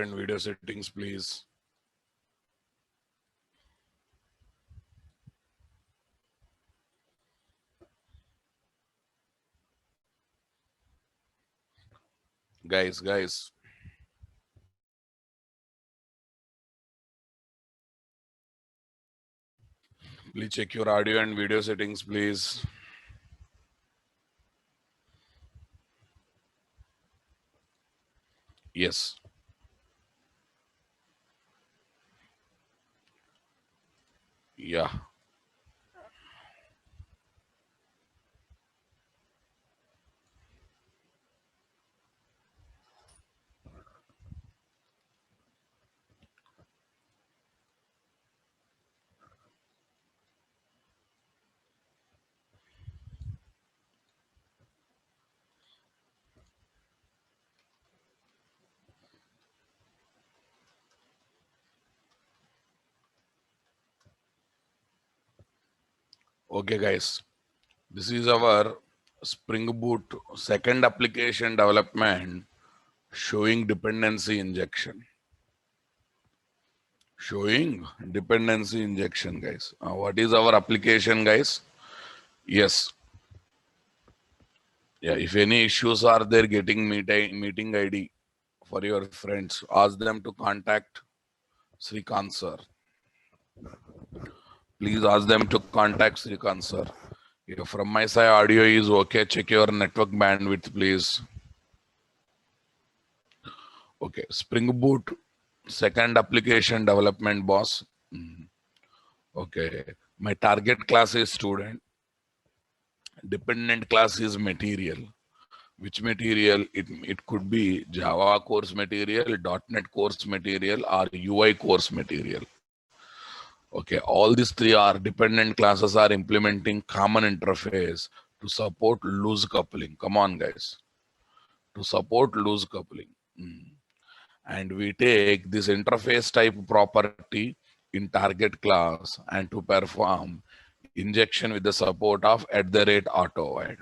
and video settings, please. Guys, please check your audio and video settings, please. Yes. Yeah. Okay, guys. This is our Spring Boot second application development showing dependency injection. Showing dependency injection, guys. What is our application, guys? Yes. Yeah, if any issues are there getting meeting ID for your friends, ask them to contact Srikant sir. Please ask them to contact Srikant sir. Yeah, from my side, audio is okay. Check your network bandwidth, please. Okay, Spring Boot second application development, boss. Okay, my target class is student. Dependent class is material. Which material? It could be Java course material, .NET course material, or UI course material. Okay, all these three are dependent classes are implementing common interface to support loose coupling. Come on, guys. To support loose coupling. And we take this interface type property in target class and to perform injection with the support of @auto-void.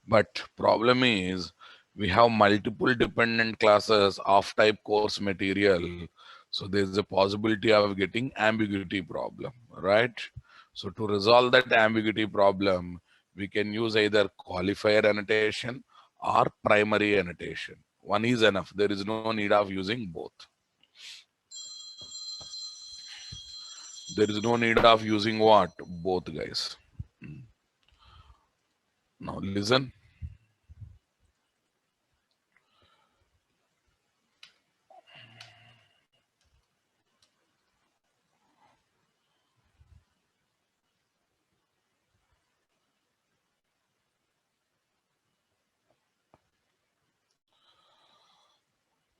But problem is we have multiple dependent classes of type course material. So there's a possibility of getting ambiguity problem, right? So to resolve that ambiguity problem, we can use either qualifier annotation or primary annotation. One is enough. There is no need of using both. There is no need of using what? Both, guys. Now listen.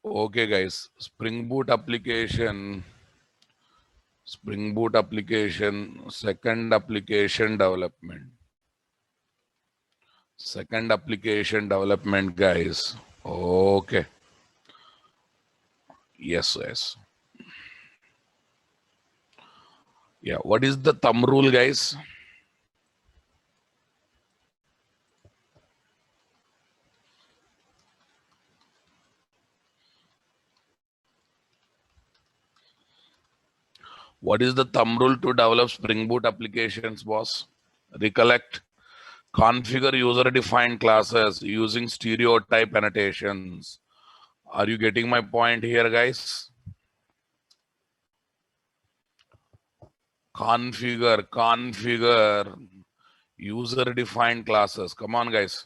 Okay, guys. Spring Boot application, second application development. Second application development, guys. Okay. Yes. Yeah. What is the thumb rule, guys? What is the thumb rule to develop Spring Boot applications, boss? Recollect. Configure user-defined classes using stereotype annotations. Are you getting my point here, guys? Configure user-defined classes. Come on, guys.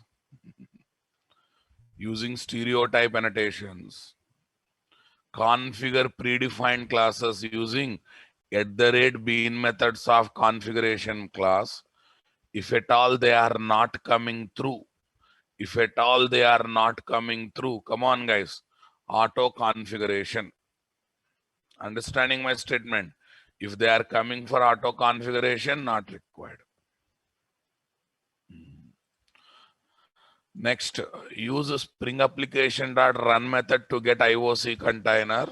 Using stereotype annotations. Configure predefined classes using @bean methods of configuration class. If at all they are not coming through. Come on, guys. Auto configuration. Understanding my statement? If they are coming for auto configuration, not required. Next, use Spring application.run method to get IOC container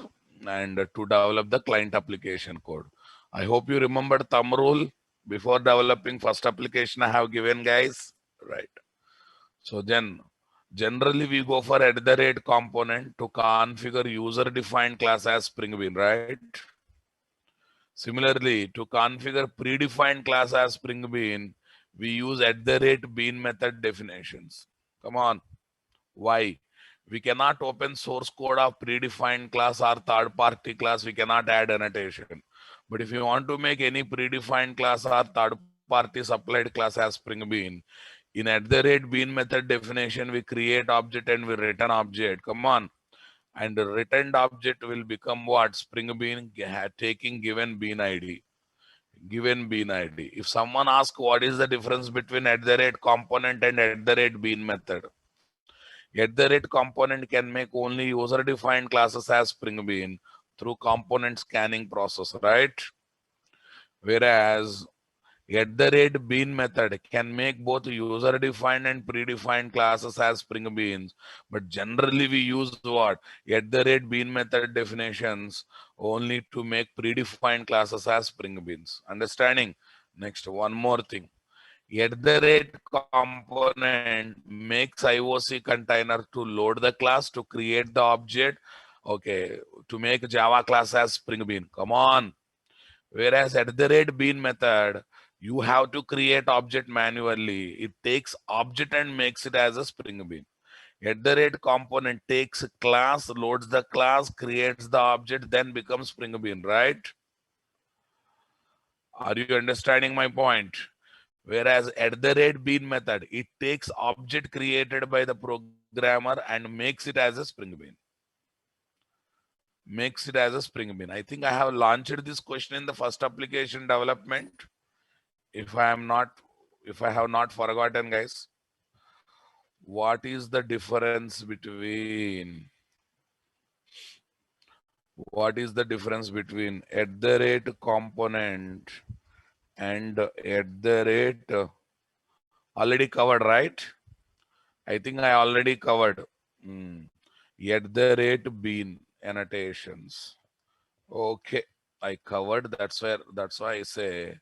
and to develop the client application code. I hope you remember thumb rule before developing first application I have given, guys. Right. So then Generally, we go for @ component to configure user-defined class as Spring Bean, right? Similarly, to configure predefined class as Spring Bean, we use @bean method definitions. Come on. Why? We cannot open source code of predefined class or third-party class. We cannot add annotation. But if you want to make any predefined class or third-party supplied class as Spring Bean, in @bean method definition, we create object and we return object. Come on. And the returned object will become what? Spring Bean taking given bean ID. Given bean ID. If someone asks what is the difference between @component and @bean method, component can make only user-defined classes as Spring Bean through component scanning process, right? Whereas @bean method can make both user-defined and predefined classes as Spring Beans, but generally we use what? @bean method definitions only to make predefined classes as Spring Beans. Understanding? Next, one more thing. @component makes IOC container to load the class, to create the object, okay, to make Java class as Spring Bean. Come on. Whereas @bean method, you have to create object manually. It takes object and makes it as a Spring Bean. @component takes class, loads the class, creates the object, then becomes Spring Bean, right? Are you understanding my point? Whereas @bean method, it takes object created by the programmer and makes it as a Spring Bean. Makes it as a Spring Bean. I think I have launched this question in the first application development. If I have not forgotten, guys. What is the difference between component and already covered, right? I think I already covered. Bean annotations. Okay, I covered. That's why I say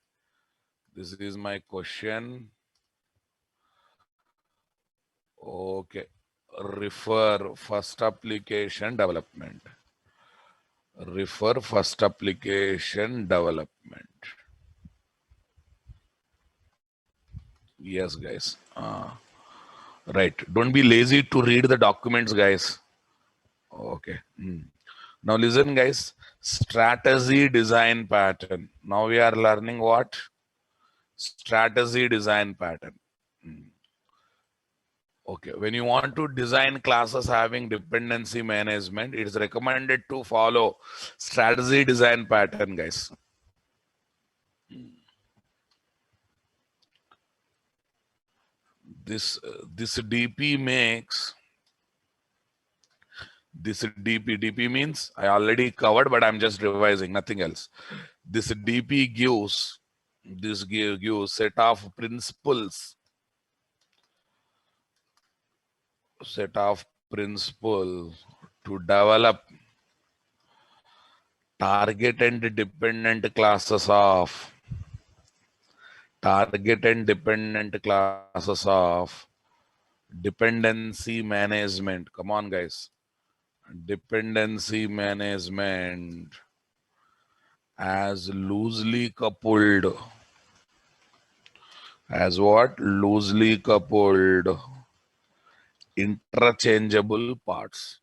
this is my question. Okay, refer first application development. Refer first application development. Yes, guys. Right. Don't be lazy to read the documents, guys. Okay. Now listen, guys. Strategy design pattern. Now we are learning what? Strategy design pattern. Okay. When you want to design classes having dependency management, it is recommended to follow strategy design pattern, guys. This DP makes this DP means I already covered, but I'm just revising, nothing else. This DP gives set of principles to develop target and dependent classes of dependency management. Come on, guys. Dependency management as loosely coupled interchangeable parts.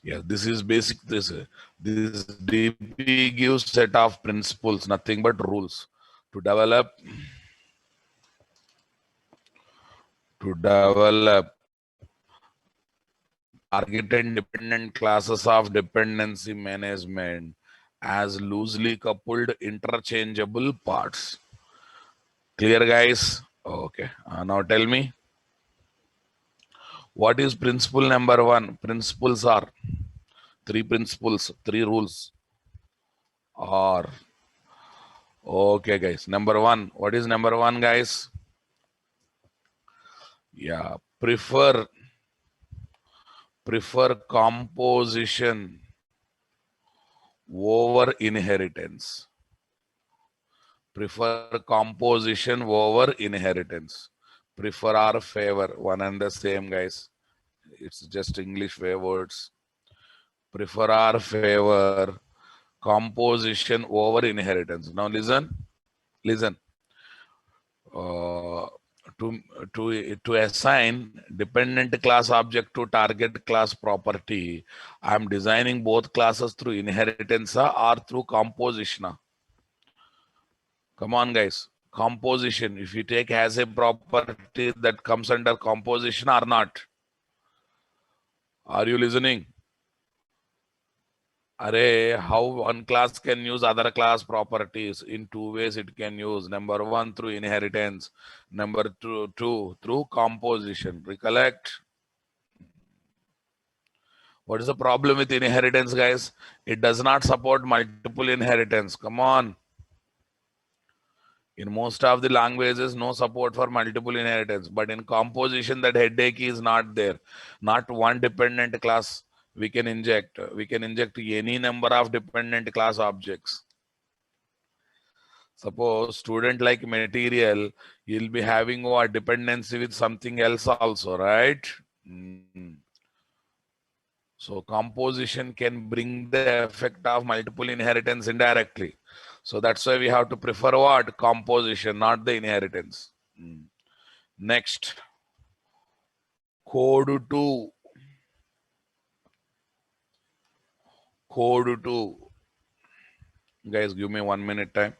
Yeah, this is basic. This DP gives set of principles, nothing but rules to develop targeted independent classes of dependency management as loosely coupled interchangeable parts. Clear, guys? Okay. Now tell me, what is principle number 1? Principles are 3 principles, 3 rules. Or okay, guys. Number 1. What is number 1, guys? Yeah, prefer composition over inheritance. Prefer composition over inheritance. Prefer or favor, one and the same, guys. It's just English words. Prefer or favor composition over inheritance. Now listen. Uh, to assign dependent class object to target class property, I am designing both classes through inheritance or through composition. Come on, guys. Composition. If you take as a property, that comes under composition or not? Are you listening? Array, how one class can use other class properties? In two ways it can use. Number one, through inheritance. Number two, through composition. Recollect? What is the problem with inheritance, guys? It does not support multiple inheritance. Come on. In most of the languages, no support for multiple inheritance. But in composition, that headache is not there. Not one dependent class we can inject. We can inject any number of dependent class objects. Suppose student like material, you'll be having a dependency with something else also, right? So composition can bring the effect of multiple inheritance indirectly. So that's why we have to prefer what? Composition, not the inheritance. Next, code 2. Code 2. Guys, give me 1 minute time.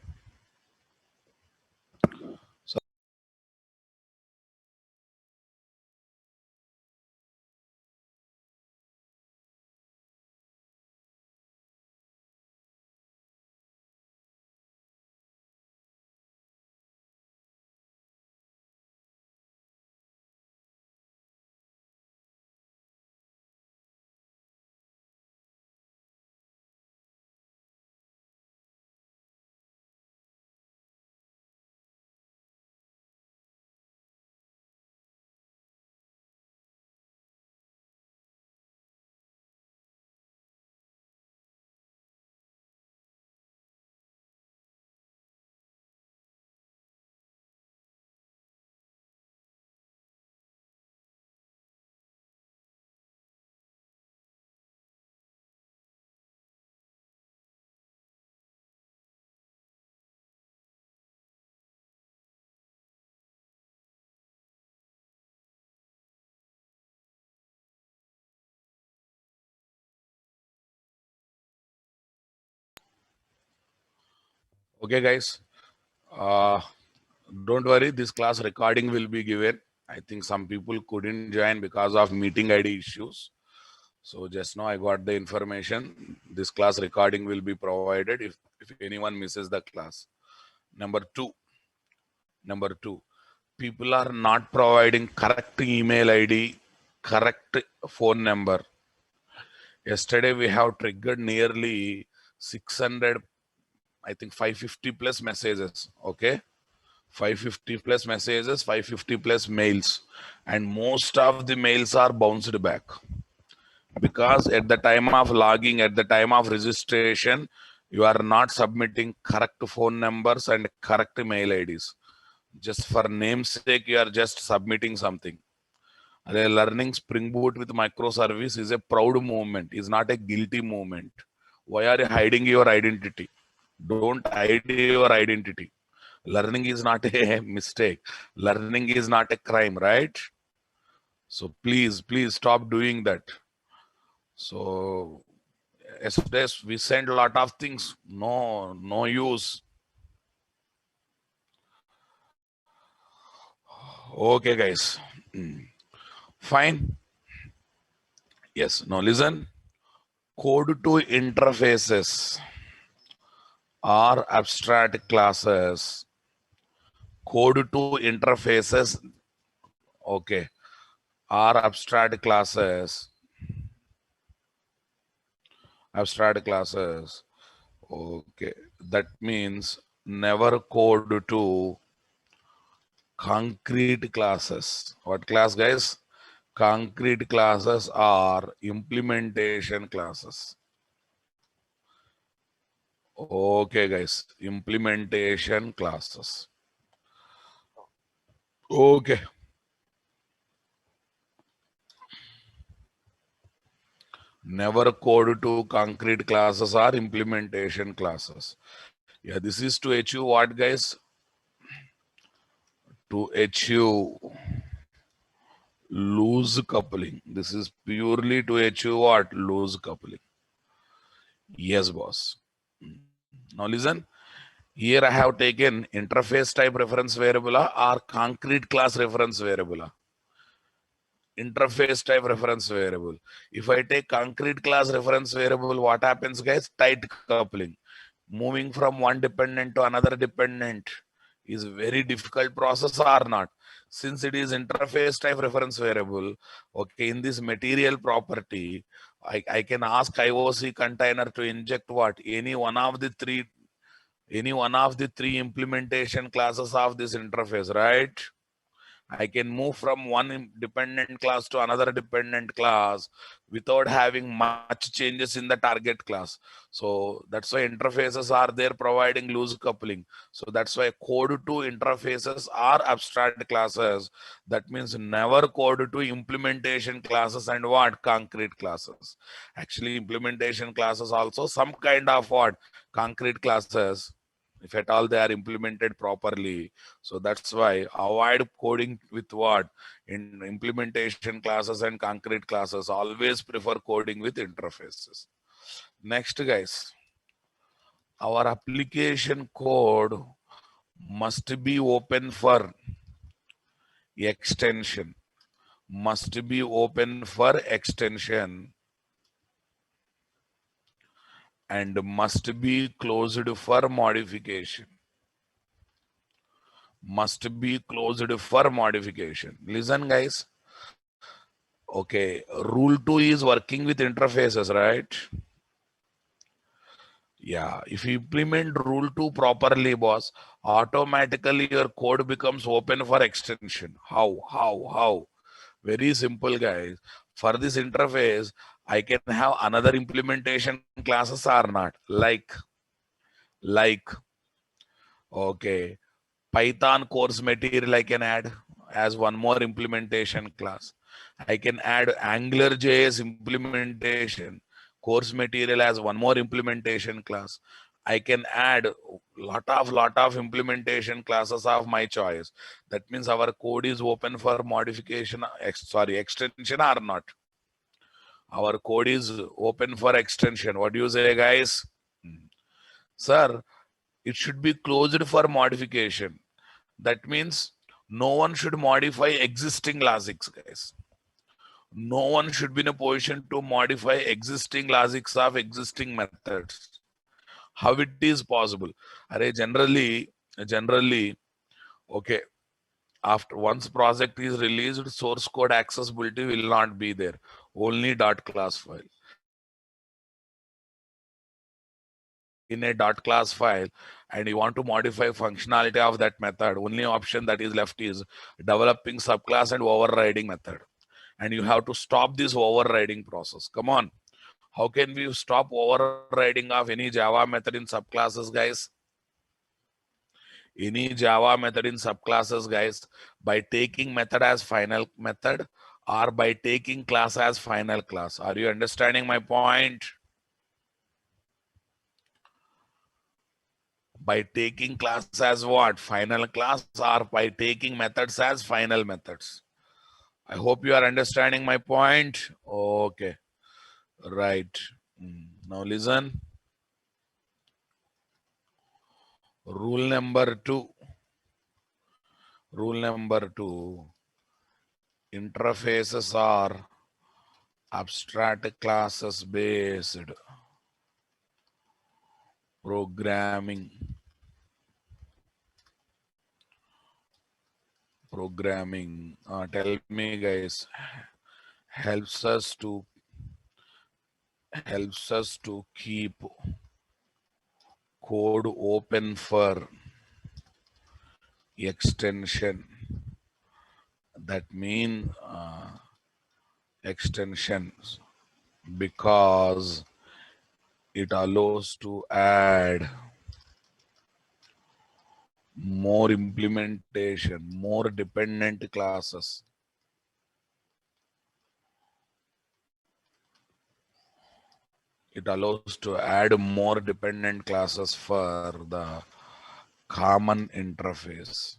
Okay, guys. Don't worry, this class recording will be given. I think some people couldn't join because of meeting ID issues. So just now I got the information. This class recording will be provided if anyone misses the class. Number two, people are not providing correct email ID, correct phone number. Yesterday we have triggered nearly 600, I think 550 plus messages. Okay. 550 plus messages, 550 plus mails, and most of the mails are bounced back because at the time of logging, at the time of registration, you are not submitting correct phone numbers and correct mail IDs. Just for namesake, you are just submitting something. Learning Spring Boot with microservice is a proud movement, is not a guilty movement. Why are you hiding your identity? Don't hide your identity. Learning is not a mistake. Learning is not a crime, right? So please stop doing that. So yesterday we sent a lot of things. No use. Okay, guys. Fine. Yes. Now listen. Code to interfaces are abstract classes. Code to interfaces, okay, are abstract classes. Abstract classes. Okay. That means never code to concrete classes. What class, guys? Concrete classes are implementation classes. Okay, guys. Implementation classes. Okay. Never code to concrete classes or implementation classes. Yeah, this is to achieve what, guys? To achieve loose coupling. This is purely to achieve what? Loose coupling. Yes, boss. Now listen. Here I have taken interface type reference variable or concrete class reference variable. Interface type reference variable. If I take concrete class reference variable, what happens, guys? Tight coupling. Moving from one dependent to another dependent is very difficult process or not. Since it is interface type reference variable, okay, in this material property, I can ask IOC container to inject what? Any one of the three implementation classes of this interface, right? I can move from one dependent class to another dependent class without having much changes in the target class. So that's why interfaces are there providing loose coupling. So that's why code to interfaces are abstract classes. That means never code to implementation classes and what? Concrete classes. Actually, implementation classes also some kind of what? Concrete classes, if at all they are implemented properly. So that's why avoid coding with what? In implementation classes and concrete classes. Always prefer coding with interfaces. Next, guys, our application code must be open for extension. Must be open for extension and must be closed for modification. Must be closed for modification. Listen, guys. Okay, rule 2 is working with interfaces, right? Yeah, if you implement rule 2 properly, boss, automatically your code becomes open for extension. How? Very simple, guys. For this interface, I can have another implementation classes or not. Like, okay, Python course material I can add as one more implementation class. I can add AngularJS implementation course material as one more implementation class. I can add lot of implementation classes of my choice. That means our code is open for modification, extension or not. Our code is open for extension. What do you say, guys? Sir, it should be closed for modification. That means no one should modify existing logics, guys. No one should be in a position to modify existing logics of existing methods. How it is possible? Are generally, okay. After once project is released, source code accessibility will not be there. Only .class file. In a .class file, and you want to modify functionality of that method, only option that is left is developing subclass and overriding method. And you have to stop this overriding process. Come on. How can we stop overriding of any Java method in subclasses, guys? Any Java method in subclasses, guys, by taking method as final method or by taking class as final class. Are you understanding my point? By taking class as what? Final class, or by taking methods as final methods. I hope you are understanding my point. Okay, right. Now listen. Rule number 2. Rule number 2. Interfaces are abstract classes based programming. Tell me, guys, helps us to keep code open for extension. That mean extensions, because it allows to add more implementation, more dependent classes. It allows to add more dependent classes for the common interface.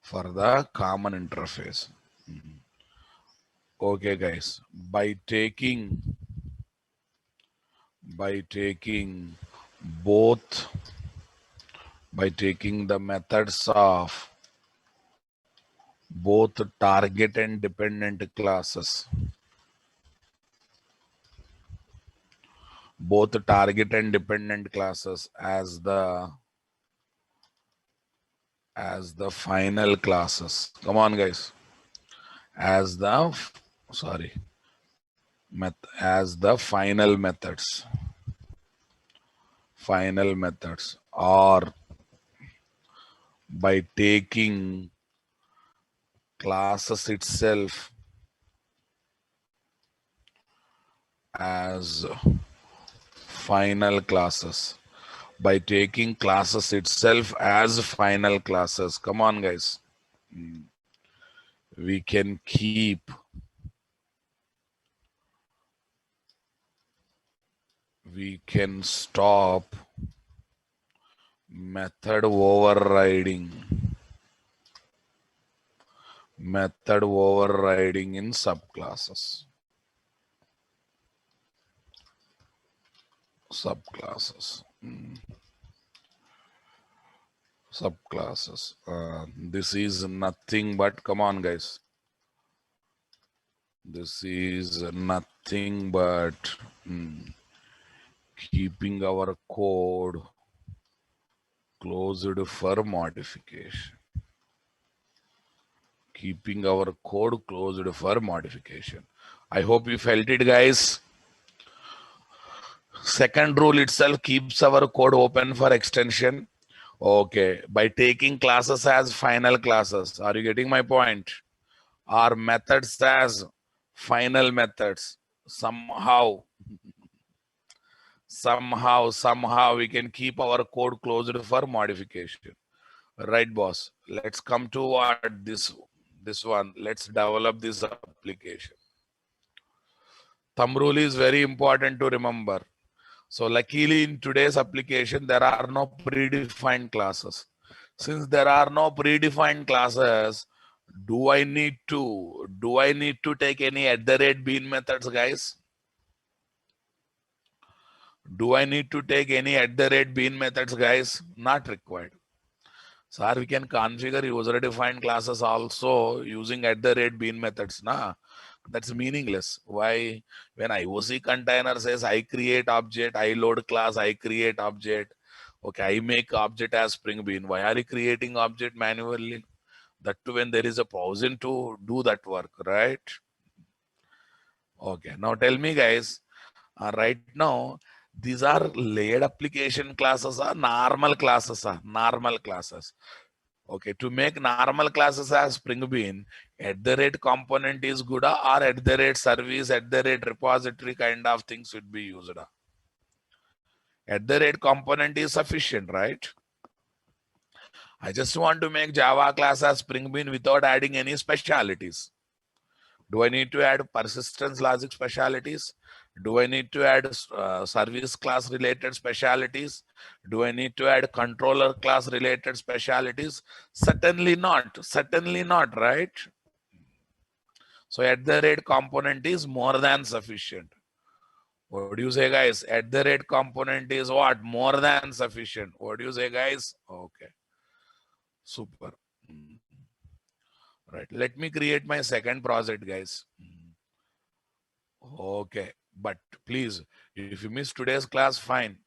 For the common interface. Okay, guys. By taking both, by taking the methods of both target and dependent classes, both target and dependent classes as the final classes. Come on, guys. As the as the final methods, or by taking classes itself as final classes, by taking classes itself as final classes. Come on, guys. We can stop method overriding in subclasses. This is nothing but, come on, guys. This is nothing but keeping our code closed for modification. Keeping our code closed for modification. I hope you felt it, guys. Second rule itself keeps our code open for extension. Okay, by taking classes as final classes. Are you getting my point? Our methods as final methods. Somehow we can keep our code closed for modification. Right, boss? Let's come to what this one. Let's develop this application. Thumb rule is very important to remember. So luckily in today's application, there are no predefined classes. Since there are no predefined classes, do I need to take any @bean methods, guys? Do I need to take any @bean methods, guys? Not required. Sir, we can configure user-defined classes also using @bean methods. That's meaningless. Why? When IOC container says I create object, I load class, I create object. Okay, I make object as Spring Bean. Why are you creating object manually? That too when there is a person to do that work, right? Okay, now tell me, guys, right now, these are layered application classes or normal classes? Normal classes. Okay, to make normal classes as Spring Bean, component is good or service, repository kind of thing should be used. Component is sufficient, right? I just want to make Java class as Spring Bean without adding any specialities. Do I need to add persistence logic specialities? Do I need to add service class related specialities? Do I need to add controller class related specialities? Certainly not. Certainly not, right? So component is more than sufficient. What do you say, guys? Component is what? More than sufficient. What do you say, guys? Okay. Super. Right. Let me create my second project, guys. Okay. But please, if you miss today's class, fine.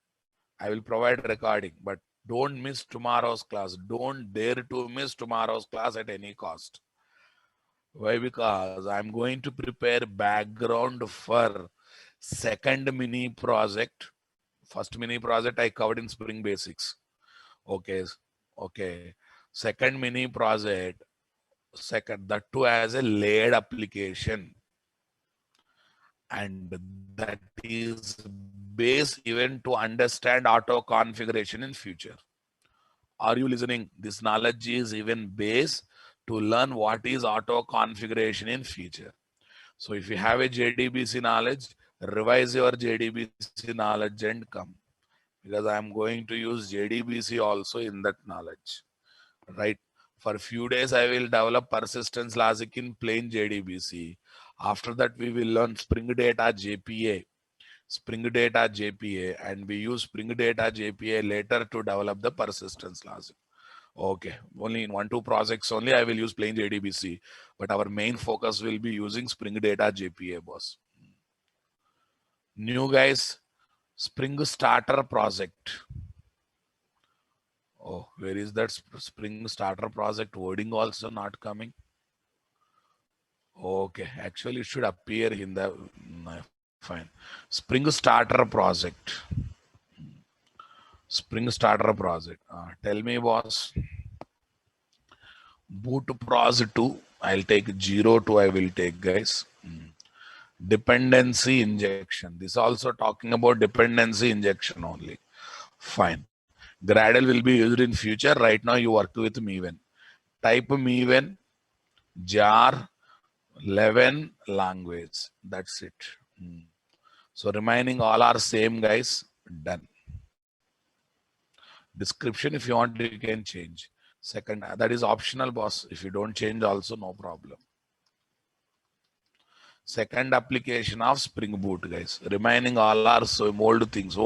I will provide recording. But don't miss tomorrow's class. Don't dare to miss tomorrow's class at any cost. Why? Because I'm going to prepare background for second mini project. First mini project I covered in Spring Basics. Okay. Okay. Second mini project, that too as a layered application. and that is base even to understand auto configuration in future. Are you listening? This knowledge is even base to learn what is auto configuration in future. So if you have a JDBC knowledge, revise your JDBC knowledge and come, because I am going to use JDBC also in that knowledge, right? For a few days, I will develop persistence logic in plain JDBC. After that, we will learn Spring Data JPA, and we use Spring Data JPA later to develop the persistence logic. Okay, only in 1-2 projects only I will use plain JDBC, but our main focus will be using Spring Data JPA, boss. New guys, Spring Starter project. Oh, where is that Spring Starter project wording also not coming? Okay, actually it should appear in the, fine. Spring Starter project. Spring Starter project. Tell me, boss. Boot pros 2. I'll take 02. I will take, guys. Dependency injection. This also talking about dependency injection only. Fine. Gradle will be used in future. Right now you work with Maven. Type Maven, jar, 11 language. That's it. So remaining all are same, guys. Done. Description, if you want, you can change. Second, that is optional, boss. If you don't change also, no problem. Second application of Spring Boot, guys. Remaining all are some old things.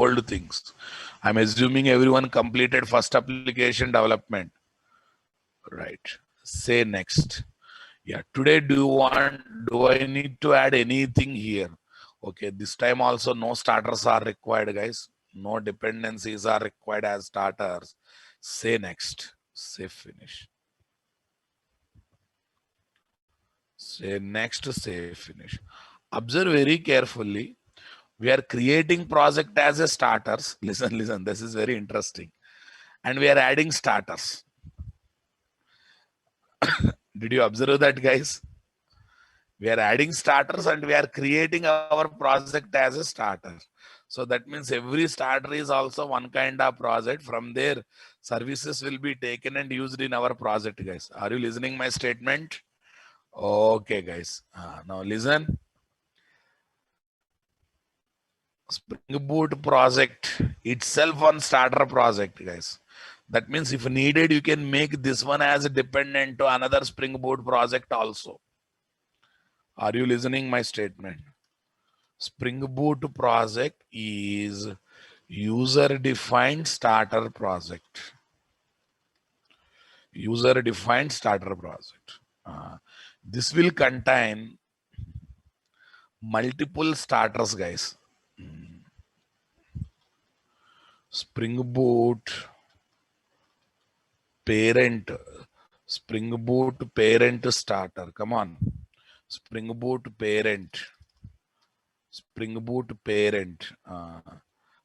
I'm assuming everyone completed first application development. Right. Say next. Yeah. Today, do I need to add anything here? Okay. This time also no starters are required, guys. No dependencies are required as starters. Say next. Say finish. Say next. Say finish. Observe very carefully. We are creating project as a starters. Listen. This is very interesting. And we are adding starters. Did you observe that, guys? We are adding starters and we are creating our project as a starter. So that means every starter is also one kind of project. From there, services will be taken and used in our project, guys. Are you listening my statement? Okay, guys. Now listen. Spring Boot project itself one starter project, guys. That means if needed, you can make this one as a dependent to another Spring Boot project also. Are you listening my statement? Spring Boot project is user-defined starter project. User-defined starter project. This will contain multiple starters, guys. Spring Boot parent. Spring Boot parent starter. Come on. Spring Boot parent. Spring Boot parent.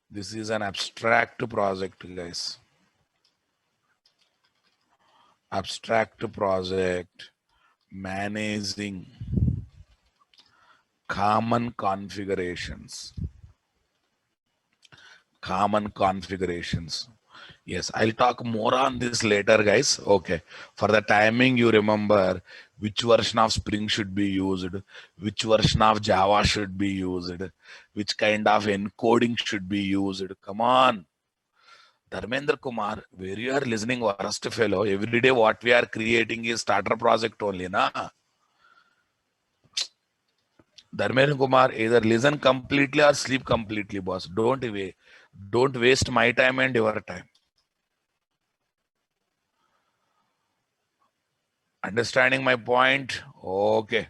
This is an abstract project, guys. Abstract project managing common configurations. Yes, I'll talk more on this later, guys. Okay. For the timing, you remember which version of Spring should be used, which version of Java should be used, which kind of encoding should be used. Come on. Dharmendra Kumar, where you are listening, worst fellow, every day what we are creating is starter project only, na? Dharmendra Kumar, either listen completely or sleep completely, boss. Don't waste my time and your time. Understanding my point? Okay.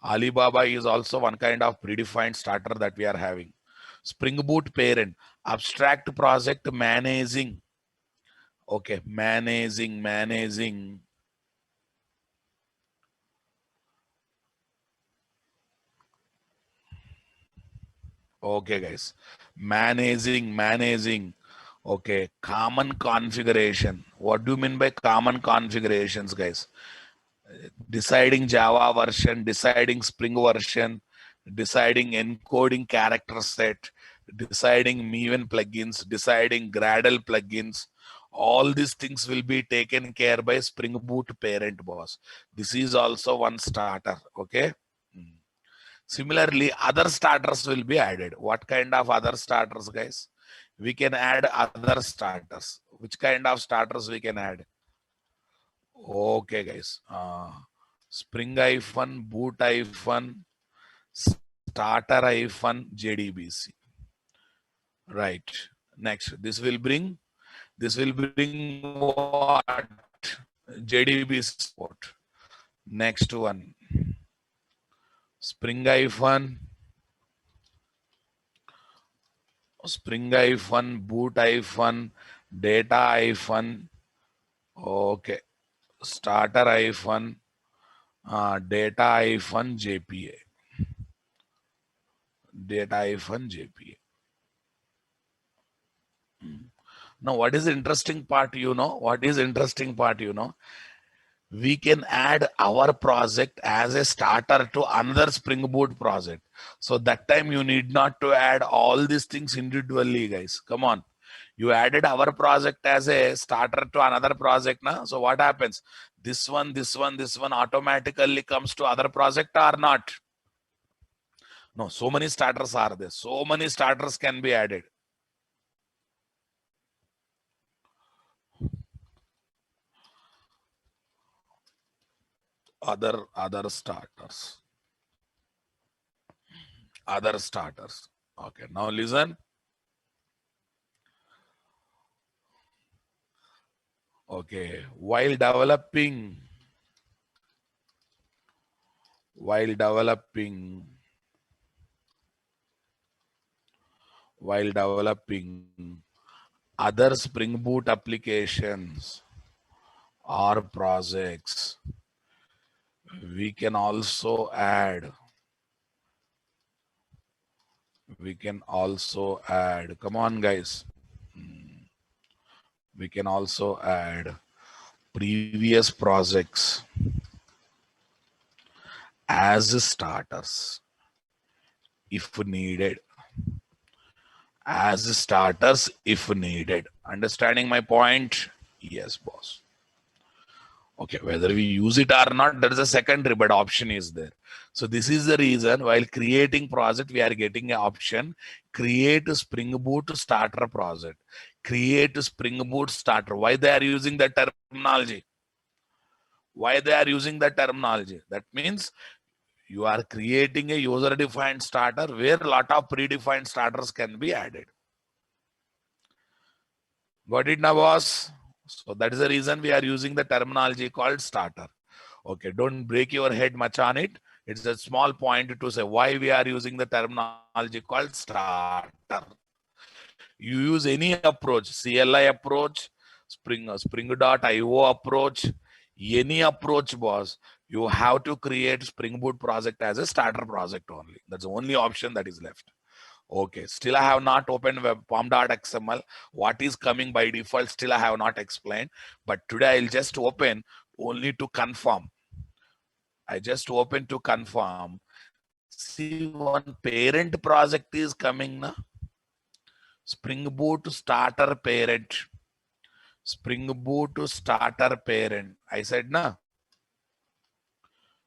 Alibaba is also one kind of predefined starter that we are having. Spring Boot parent, abstract project managing. Okay, managing. Okay, guys. Managing. Okay, common configuration. What do you mean by common configurations, guys? Deciding Java version, deciding Spring version, deciding encoding character set, deciding Maven plugins, deciding Gradle plugins. All these things will be taken care by Spring Boot parent, boss. This is also one starter. Okay. Similarly, other starters will be added. What kind of other starters, guys? We can add other starters. Which kind of starters we can add? Okay, guys. Spring boot starter JDBC. Right. Next, this will bring what? JDBC support. Next one, Spring boot data okay, starter data JPA, data JPA. Now, what is the interesting part? What is interesting part? We can add our project as a starter to another Spring Boot project. So that time you need not to add all these things individually, guys. Come on. You added our project as a starter to another project now. So what happens? This one automatically comes to other project or not? No, so many starters are there. So many starters can be added. Other starters. Other starters. Okay, now listen. Okay, while developing other Spring Boot applications or projects, we can also add, come on guys, we can also add previous projects as starters if needed. As starters if needed. Understanding my point? Yes, boss. Okay, whether we use it or not, that is a secondary, but option is there. So this is the reason while creating project, we are getting an option, create a Spring Boot starter project. Create a Spring Boot starter. Why they are using that terminology? Why they are using that terminology? That means you are creating a user-defined starter where a lot of predefined starters can be added. Got it now, boss? So that is the reason we are using the terminology called starter. Okay, don't break your head much on it. It's a small point to say why we are using the terminology called starter. You use any approach, CLI approach, Spring.io approach, any approach, boss. You have to create Spring Boot project as a starter project only. That's the only option that is left. Okay, still I have not opened pom.xml. What is coming by default, still I have not explained. But today I'll just open only to confirm. I just open to confirm. See, one parent project is coming now. Spring Boot starter parent. Spring Boot starter parent. I said na.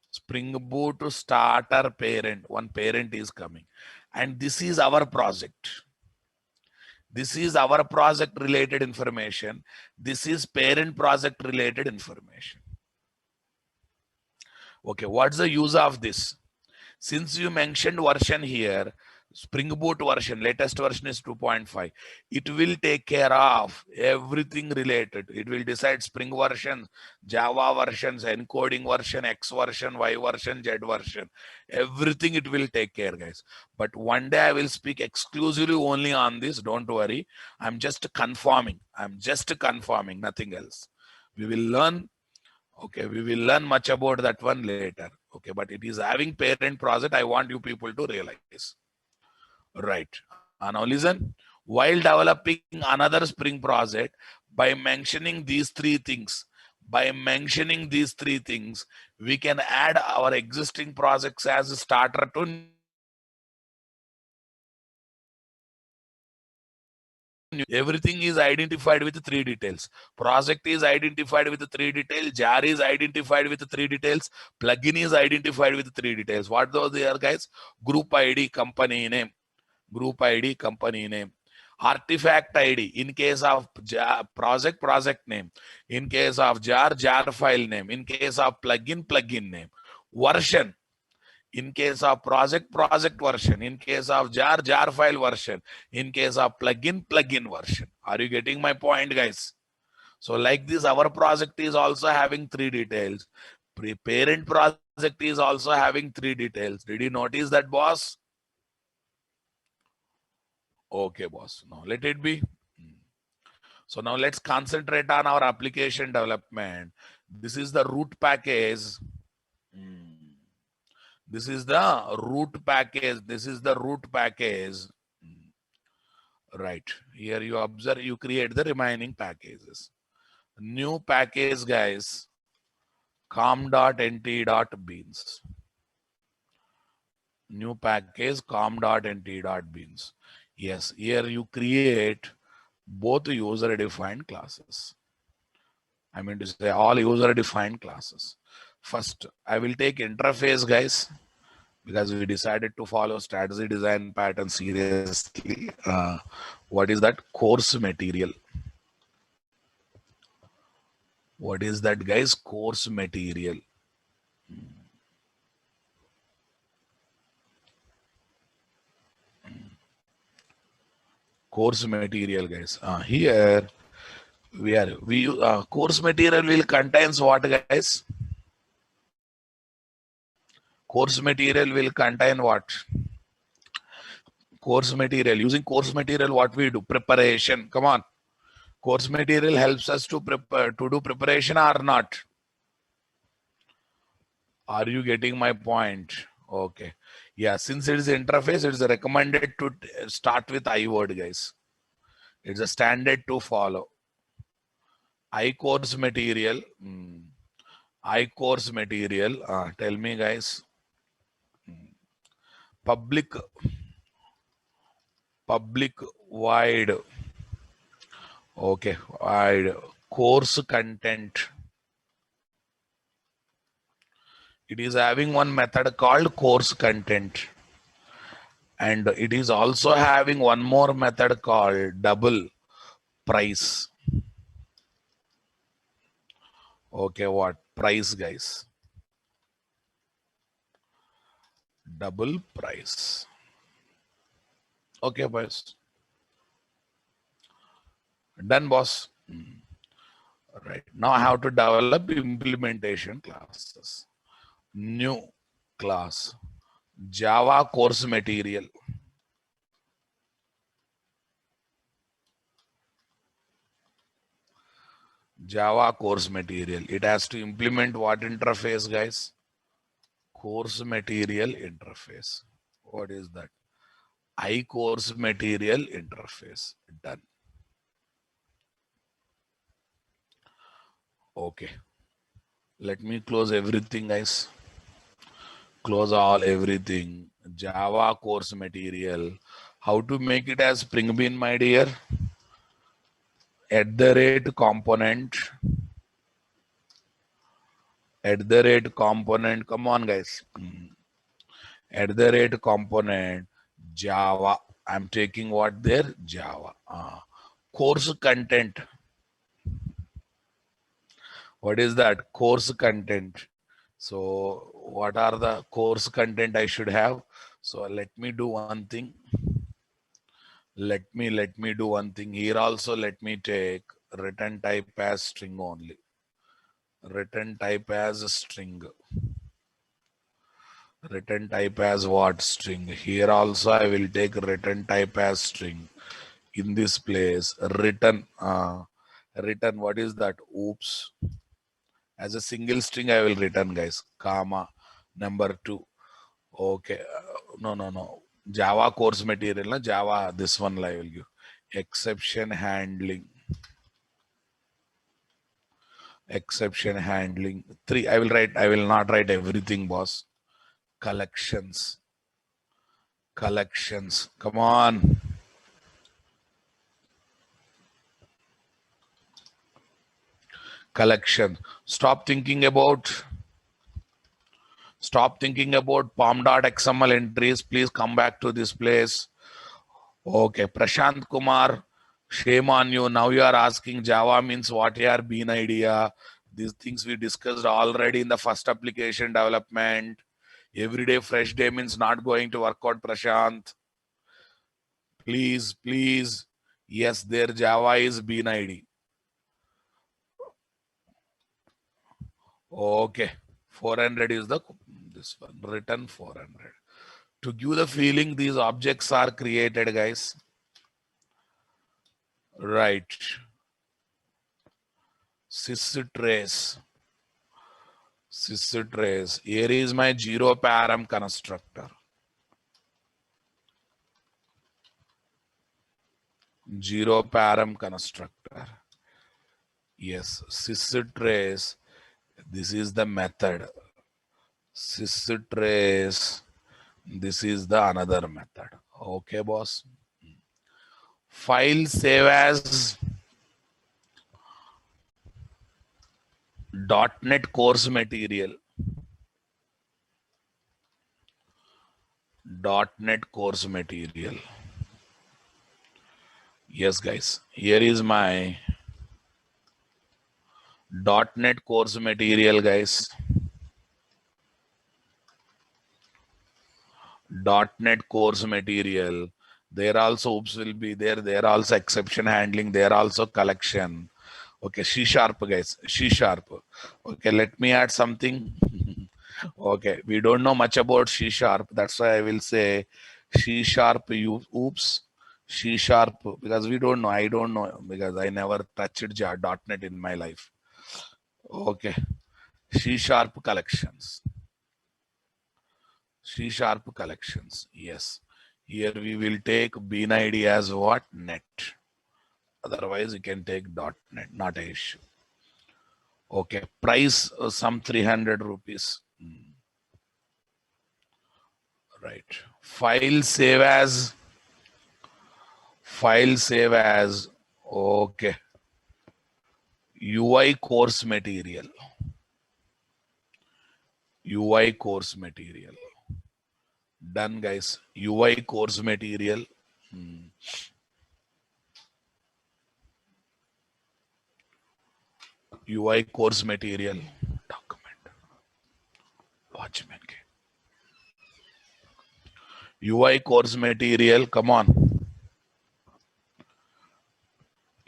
Spring Boot starter parent. One parent is coming. And this is our project. This is our project related information. This is parent project related information. Okay, what's the use of this? Since you mentioned version here, Spring Boot version, latest version is 2.5. It will take care of everything related. It will decide Spring version, Java versions, encoding version, X version, Y version, Z version. Everything it will take care, guys. But one day I will speak exclusively only on this. Don't worry. I'm just confirming. Nothing else. We will learn. Okay, we will learn much about that one later. Okay, but it is having parent project. I want you people to realize. Right. Now listen, while developing another Spring project, by mentioning these three things, we can add our existing projects as a starter to Everything is identified with 3 details. Project is identified with 3 details. Jar is identified with 3 details. Plugin is identified with 3 details. What those they are, guys? Group ID, company name. Group ID, company name. Artifact ID in case of project, project name. In case of jar, jar file name. In case of plugin, plugin name. Version. In case of project, project version. In case of jar, jar file version. In case of plugin, plugin version. Are you getting my point, guys? So like this, our project is also having 3 details. Parent project is also having 3 details. Did you notice that, boss? Okay, boss. Now let it be. So now let's concentrate on our application development. This is the root package. This is the root package. This is the root package. Right. Here you observe, you create the remaining packages. New package, guys. com.nt.beans. New package com.nt.beans. Yes, here you create both user-defined classes. I mean to say all user-defined classes. First, I will take interface, guys, because we decided to follow strategy design pattern seriously. What is that? Course material. What is that, guys? Course material. Course material, guys. Here we course material will contains what, guys? Course material will contain what? Course material. Using course material, what we do? Preparation. Come on. Course material helps us to prepare, to do preparation or not? Are you getting my point? Okay. Yeah, since it is interface, it is recommended to start with I word, guys. It's a standard to follow. I course material. I course material. Tell me, guys. Public wide. Okay, wide course content. It is having one method called course content. And it is also having one more method called double price. Okay, what? Price, guys. Double price. Okay, boys. Done, boss. Right. Now I have to develop implementation classes. New class. Java course material. Java course material. It has to implement what interface, guys? Course material interface. What is that? I course material interface. Done. Okay. Let me close everything, guys. Close all everything. Java course material. How to make it as Spring Bean, my dear? @component. @component. Come on, guys. @component. Java. I'm taking what there? Java. Course content. What is that? Course content. So what are the course content I should have? So let me do one thing. Let me do one thing here also. Let me take return type as string only. Return type as a string. Return type as what? String. Here also I will take return type as string. In this place, return. Return. What is that? Oops. As a single string I will return, guys. Comma number 2. Okay. No. Java course material. Na? Java. This one I will give. Exception handling. Exception handling. 3. I will write. I will not write everything, boss. Collections. Collections. Come on. collection. Stop thinking about pom.xml entries. Please come back to this place. Okay, Prashant Kumar, shame on you. Now you are asking Java means what your bean idea. These things we discussed already in the first application development. Every day, fresh day means not going to work out, Prashant. Please, please. Yes, their Java is bean ID. Okay, 400 is this one, written 400. To give the feeling these objects are created, guys. Right. Systrace. Here is my zero param constructor. Zero param constructor. Yes, systrace. This is the method. Systrace. This is the another method. Okay, boss. File save as .NET course material. .NET course material. Yes, guys. Here is my .NET course material, guys. .NET course material. There also oops will be there. There also exception handling. There also collection. Okay, C#, guys. C#. Okay, let me add something. Okay, we don't know much about C#. That's why I will say C#. You oops. C# because we don't know. I don't know because I never touched .NET in my life. Okay, C# collections. C# collections. Yes. Here we will take bean ID as what? Net. Otherwise, you can take .NET, not an issue. Okay. Price some 300 rupees. Right. File save as. Okay. UI course material. UI course material. Done, guys. UI course material. UI course material document. Watchman. UI course material. Come on.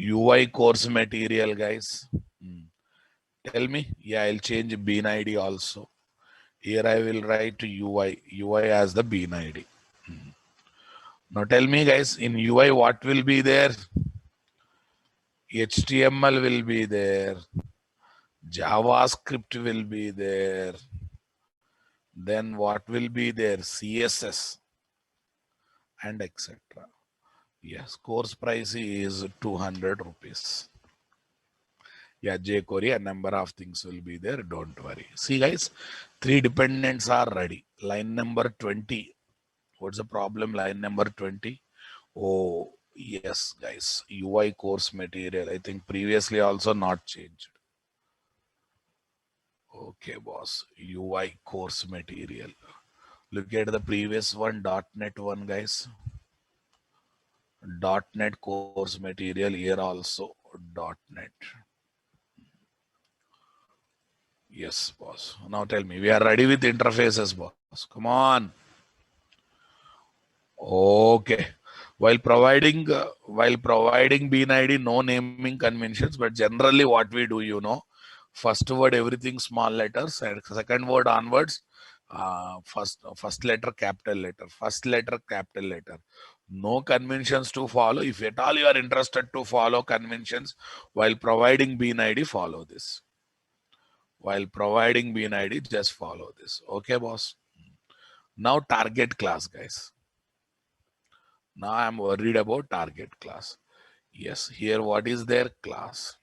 UI course material, guys. Tell me. Yeah, I'll change bean ID also. Here I will write UI. UI as the bean ID. Now tell me, guys, in UI what will be there? HTML will be there. JavaScript will be there. Then what will be there? CSS and etc. Yes, course price is 200 rupees. Yeah, jQuery, a number of things will be there. Don't worry. See, guys, 3 dependents are ready. Line number 20. What's the problem? Line number 20. Oh, yes, guys. UI course material. I think previously also not changed. Okay, boss. UI course material. Look at the previous one, .NET one, guys. .NET course material here also. .NET. Yes, boss. Now tell me, we are ready with interfaces, boss. Come on. Okay. While providing bean ID, no naming conventions, but generally what we do, you know, first word everything small letters, and second word onwards, first letter capital letter, first letter capital letter. No conventions to follow. If at all you are interested to follow conventions while providing bean ID, follow this. While providing bean ID, just follow this. Okay, boss. Now target class, guys. Now I'm worried about target class. Yes, here what is their class?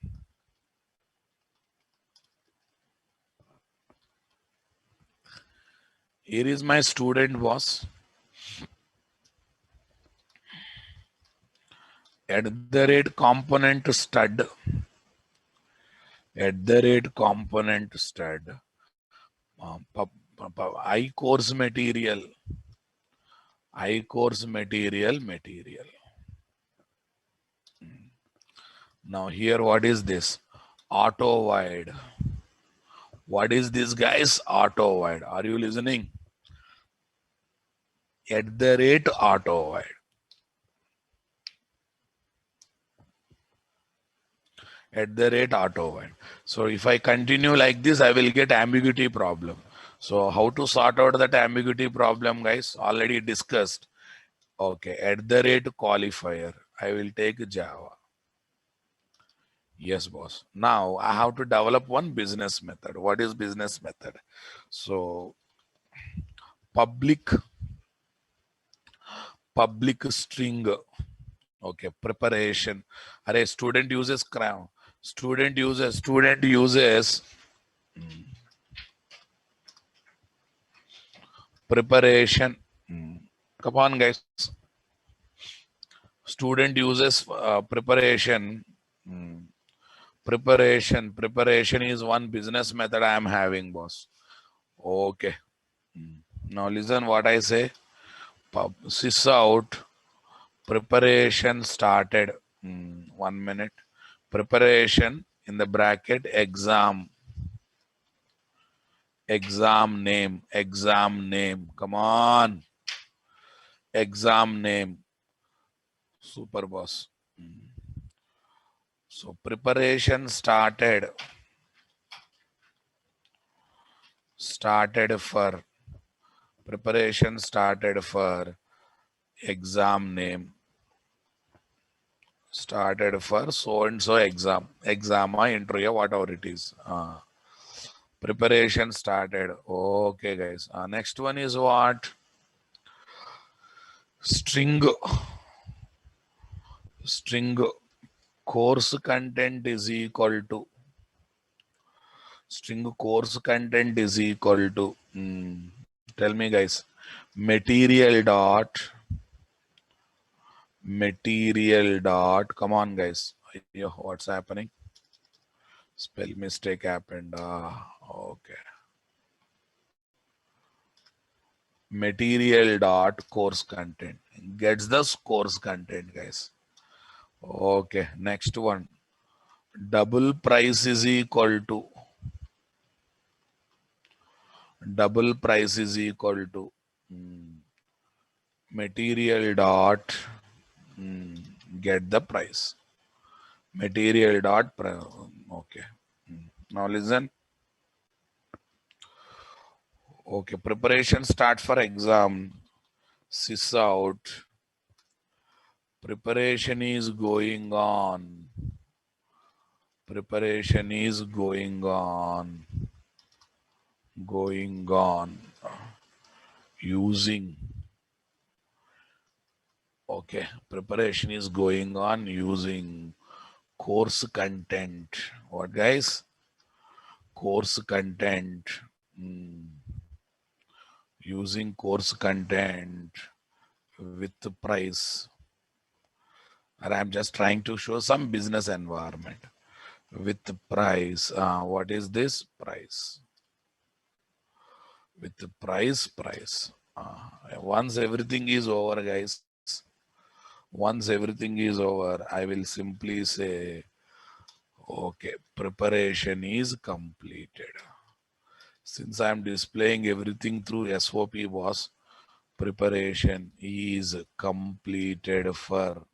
Here is my student, boss. @ component stud. at the rate component stud I course material material. Now here, what is this? Auto wide. What is this, guys? Auto wide. Are you listening? At the rate auto wide. At the rate auto wide. So if I continue like this, I will get ambiguity problem. So how to sort out that ambiguity problem, guys? Already discussed. Okay, at the rate qualifier, I will take Java. Yes, boss. Now I have to develop one business method. What is business method? So public string. Okay, preparation. Array student uses crown. Student uses preparation. Come on, guys. Student uses preparation. Preparation is one business method I am having, boss. Okay. Now listen what I say. Sys out. Preparation started. 1 minute. Preparation in the bracket exam name. Come on. Exam name. Super, boss. So preparation started for exam name. Started for so and so exam interview, whatever it is. Preparation started. Okay, guys. Next one is what? String course content is equal to tell me, guys. Material dot come on, guys. What's happening? Spell mistake happened. Okay. Material dot course content gets the course content, guys. Okay, next one. Double price is equal to material dot get the price. Material dot okay. Now listen. Okay, preparation start for exam. Sys out. Preparation is going on. Using. Okay, preparation is going on using course content. What, guys? Course content. Using course content with the price. And I'm just trying to show some business environment with the price. What is this? Price. With the price. Once everything is over, guys. Once everything is over, I will simply say, okay, preparation is completed. Since I am displaying everything through SOP, boss, preparation is completed for.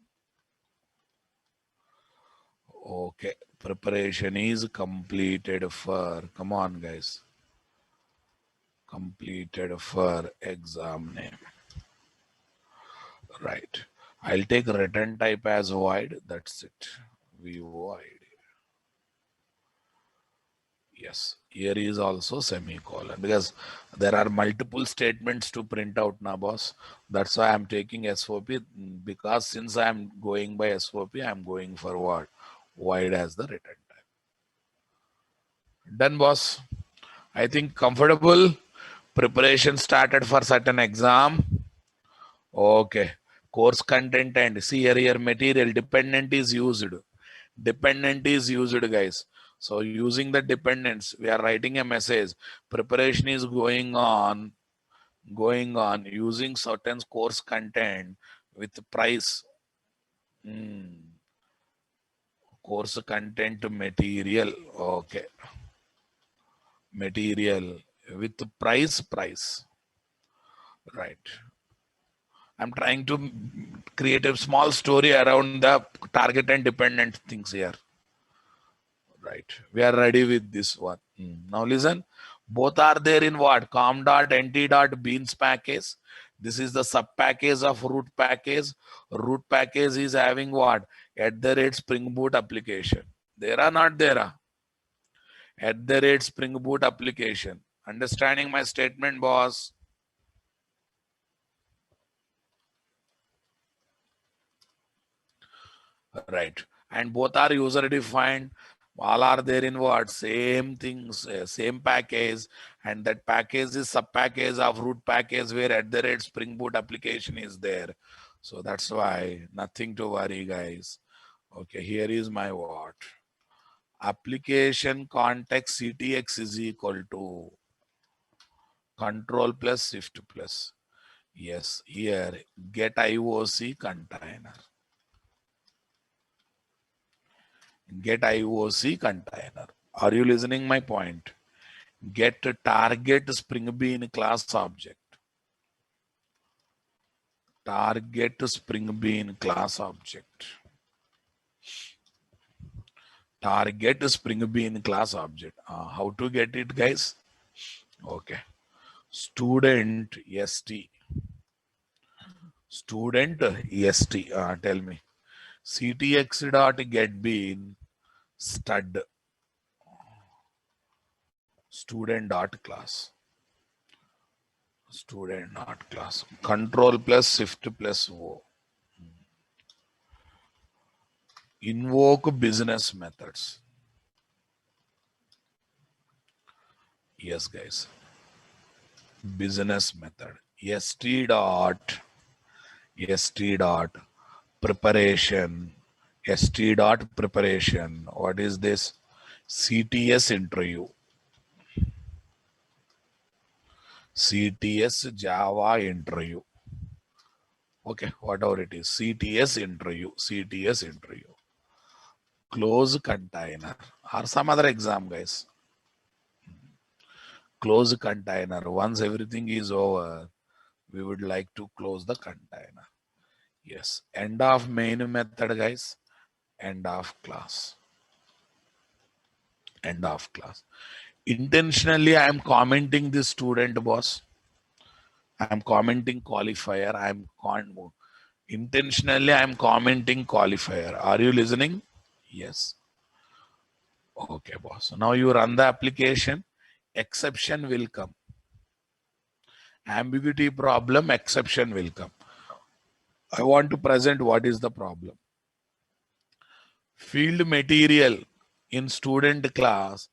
Okay, preparation is completed for. Come on, guys. Completed for exam name. Right. I'll take return type as void. That's it. Void. Yes. Here is also semicolon because there are multiple statements to print out now, boss. That's why I'm taking SOP, because since I'm going by SOP, I'm going for what? Void as the return type. Done, boss. I think comfortable. Preparation started for certain exam. Okay. Course content and see here material dependent is used. Guys. So using the dependents, we are writing a message. Preparation is going on using certain course content with price. Course content material. Okay. Material with price. Right. I'm trying to create a small story around the target and dependent things here. Right. We are ready with this one. Now listen. Both are there in what? com.nt.beans package. This is the sub package of root package. Root package is having what? At the rate Spring Boot application. There are not there. At the rate Spring Boot application. Understanding my statement, boss? Right. And both are user defined. All are there in what? Same things, same package. And that package is sub package of root package where at the rate Spring Boot application is there. So that's why nothing to worry, guys. Okay, here is my what? Application context CTX is equal to control plus shift plus. Yes, here get IOC container. Get IOC container. Are you listening my point? Get target Spring Bean class object. Target Spring Bean class object. Target Spring Bean class object. How to get it, guys? Okay. Student ST. Student ST. Tell me. CTX dot get bean stud student dot class. Student dot class. Control plus shift plus O. Invoke business methods. Yes, guys. Business method. st dot preparation. st dot preparation. What is this? CTS interview. CTS Java interview. Okay, whatever it is. CTS interview. CTS interview. Close container or some other exam, guys. Close container. Once everything is over, we would like to close the container. Yes. End of main method, guys. End of class. End of class. Intentionally, I am commenting this student, boss. I am commenting qualifier. Intentionally, I am commenting qualifier. Are you listening? Yes. Okay, boss. Now you run the application. Exception will come. Ambiguity problem, exception will come. I want to present what is the problem. Field material in student class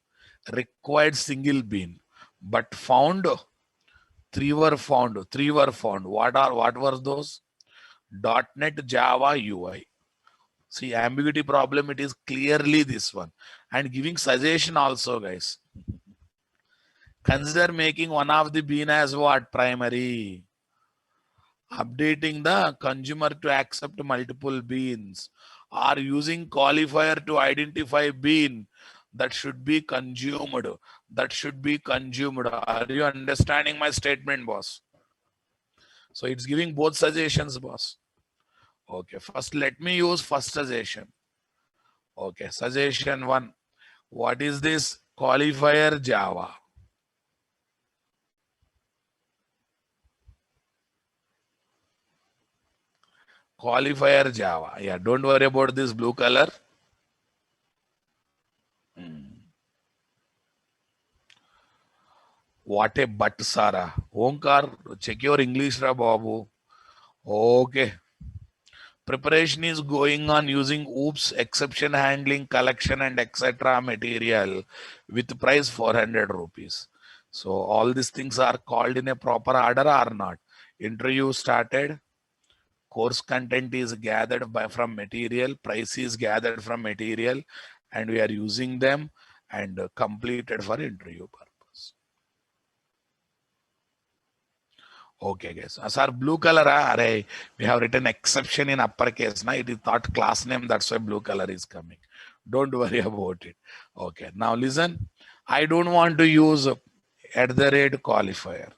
required single bean, but found three were found. What were those? .NET Java UI. See, ambiguity problem, it is clearly this one. And giving suggestion also, guys. Consider making one of the bean as what? Primary. Updating the consumer to accept multiple beans, or using qualifier to identify bean that should be consumed. That should be consumed. Are you understanding my statement, boss? So it's giving both suggestions, boss. Okay, first let me use first suggestion. Okay, suggestion 1. What is this? Qualifier Java. Qualifier Java. Yeah, don't worry about this blue color. What a but, Sara. Omkar, check your English, ra babu. Okay. Preparation is going on using oops, exception handling, collection, and etc. material with price 400 rupees. So all these things are called in a proper order or not? Interview started. Course content is gathered from material. Price is gathered from material. And we are using them. and completed for interview purpose. Okay, guys. Sir, blue color, array, we have written exception in uppercase. Now it is not class name, that's why blue color is coming. Don't worry about it. Okay, now listen. I don't want to use @ qualifier.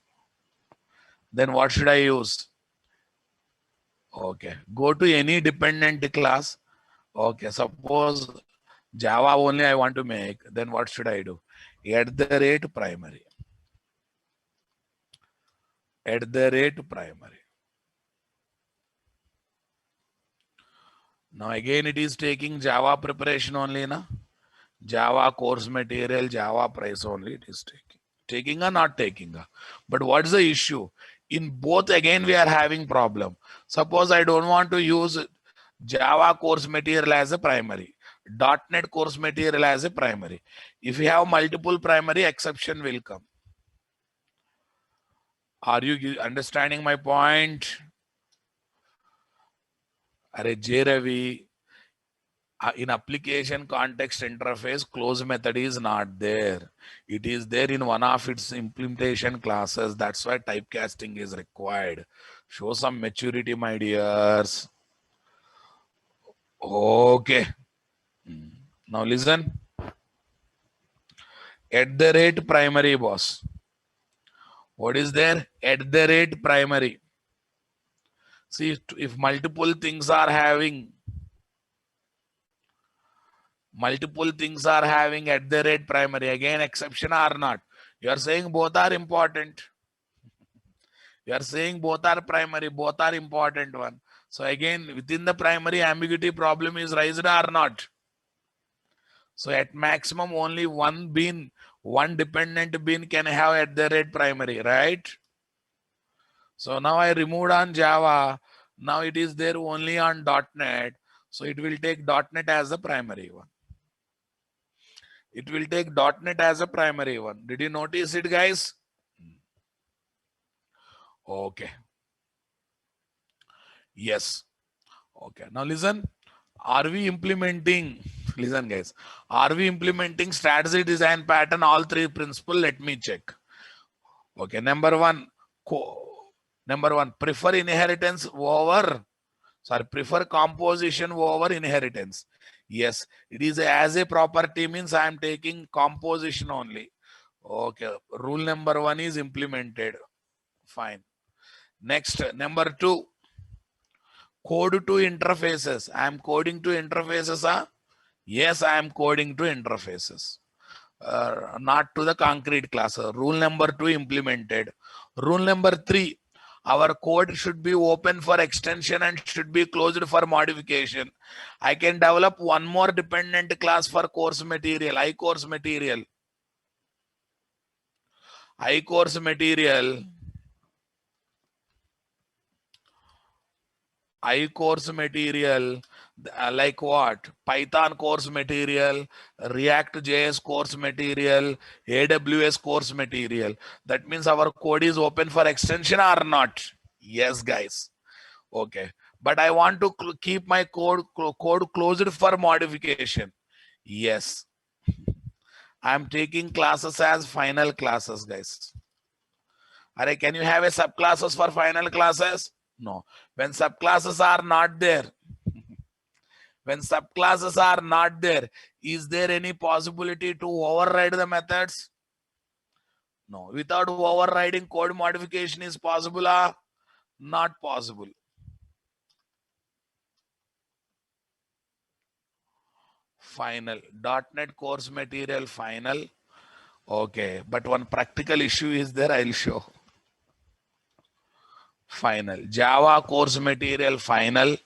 Then what should I use? Okay, go to any dependent class. Okay, suppose Java only I want to make, then what should I do? @primary. @primary. Now again it is taking Java preparation only, na? Java course material, Java price only it is taking. Taking or not taking? But what's the issue? In both again we are having problem. Suppose I don't want to use Java course material as a primary, .NET course material as a primary. If you have multiple primary, exception will come. Are you understanding my point? Are J Ravi, in application context interface, close method is not there. It is there in one of its implementation classes. That's why typecasting is required. Show some maturity, my dears. Okay. Now listen. @primary, boss. What is there? @primary. See, if multiple things are having @primary, again exception or not? You are saying both are important. You are saying both are primary, both are important one. So again, within the primary, ambiguity problem is raised or not? So at maximum only one dependent bean can have @primary, right? So now I removed on Java. Now it is there only on .NET. So it will take .NET as the primary one. It will take .NET as a primary one. Did you notice it, guys? Okay. Yes. Okay. Now listen. Are we implementing? Listen, guys. Are we implementing strategy, design, pattern, all three principles? Let me check. Okay. Number one, prefer inheritance over. Prefer composition over inheritance. Yes, it is as a property means I am taking composition only. Okay, rule number one is implemented. Fine. Next, number two, code to interfaces. I am coding to interfaces. Yes, I am coding to interfaces. Not to the concrete class. Rule number two implemented. Rule number three, our code should be open for extension and should be closed for modification. I can develop one more dependent class for course material, iCourse material. iCourse material. iCourse material, like what? Python course material, React JS course material, AWS course material. That means our code is open for extension or not? Yes, guys. Okay. But I want to keep my code closed for modification. Yes. I'm taking classes as final classes, guys. Are, can you have a subclasses for final classes? No. When subclasses are not there, is there any possibility to override the methods? No. Without overriding, code modification is possible or not possible? Final. .NET course material final. Okay. But one practical issue is there, I'll show. Final. Java course material final.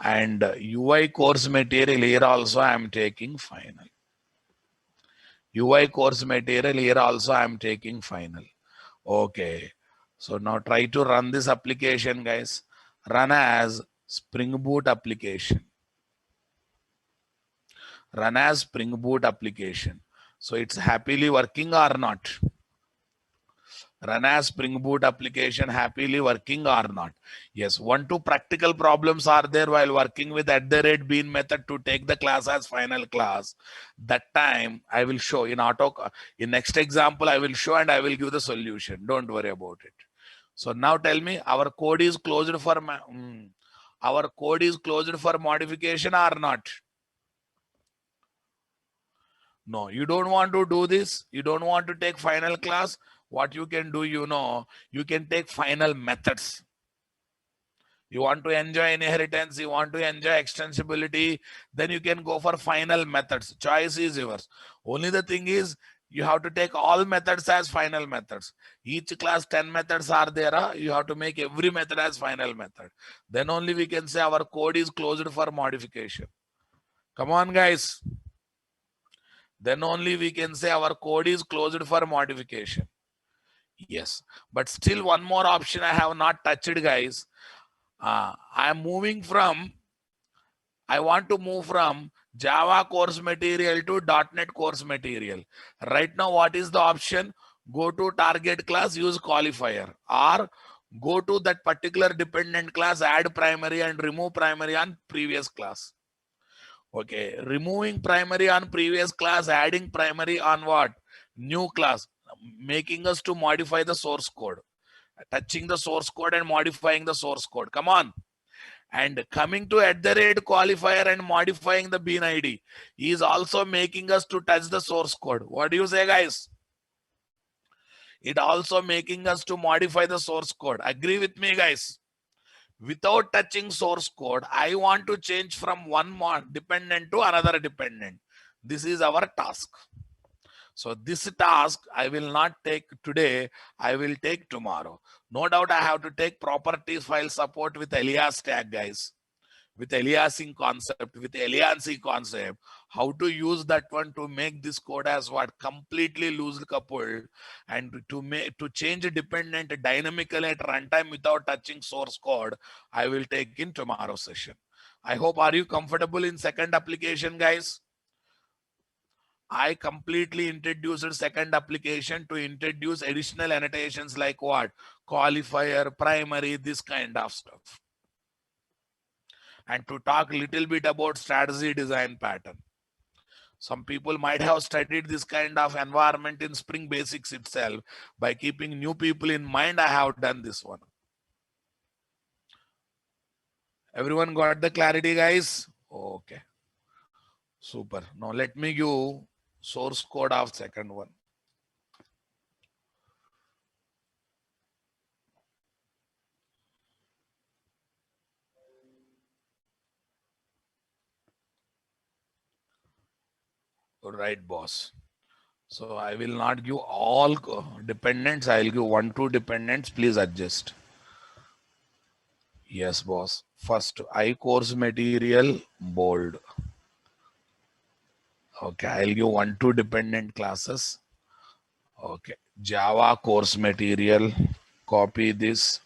And UI course material here also I am taking final. UI course material here also I am taking final. Okay. So now try to run this application, guys. Run as Spring Boot application. Run as Spring Boot application. So it's happily working or not? Run as Spring Boot application happily working or not? Yes, 1-2 practical problems are there while working with @bean method to take the class as final class. That time I will show in next example I will show and I will give the solution. Don't worry about it. So now tell me, our code is closed for modification or not? No, you don't want to do this. You don't want to take final class. What you can do, you can take final methods. You want to enjoy inheritance, you want to enjoy extensibility, then you can go for final methods. Choice is yours. Only the thing is, you have to take all methods as final methods. Each class 10 methods are there. You have to make every method as final method. Then only we can say our code is closed for modification. Come on, guys. Then only we can say our code is closed for modification. Yes, but still one more option I have not touched, guys. I want to move from Java course material to .NET course material. Right now, what is the option? Go to target class, use qualifier, or go to that particular dependent class, add primary and remove primary on previous class. Okay, removing primary on previous class, adding primary on what? New class, making us to modify the source code, touching the source code and modifying the source code. Come on. And coming to @qualifier and modifying the bean ID is also making us to touch the source code. What do you say, guys? It also making us to modify the source code. Agree with me, guys? Without touching source code, I want to change from one dependent to another dependent. This is our task. So this task I will not take today, I will take tomorrow. No doubt I have to take properties file support with alias tag, guys. With aliasing concept, with aliasing concept, how to use that one to make this code as what? Completely loosely coupled, and to change a dependent dynamically at runtime without touching source code, I will take in tomorrow's session. I hope, are you comfortable in second application, guys? I completely introduced second application to introduce additional annotations like what? Qualifier, primary, this kind of stuff. And to talk a little bit about strategy design pattern. Some people might have studied this kind of environment in Spring Basics itself. By keeping new people in mind, I have done this one. Everyone got the clarity, guys? Okay. Super. Now let me give source code of second one. All right, boss. So I will not give all dependents. I will give 1-2 dependents. Please adjust. Yes, boss. First, I course material bold. Okay, I'll give 1-2 dependent classes. Okay, Java course material. Copy this.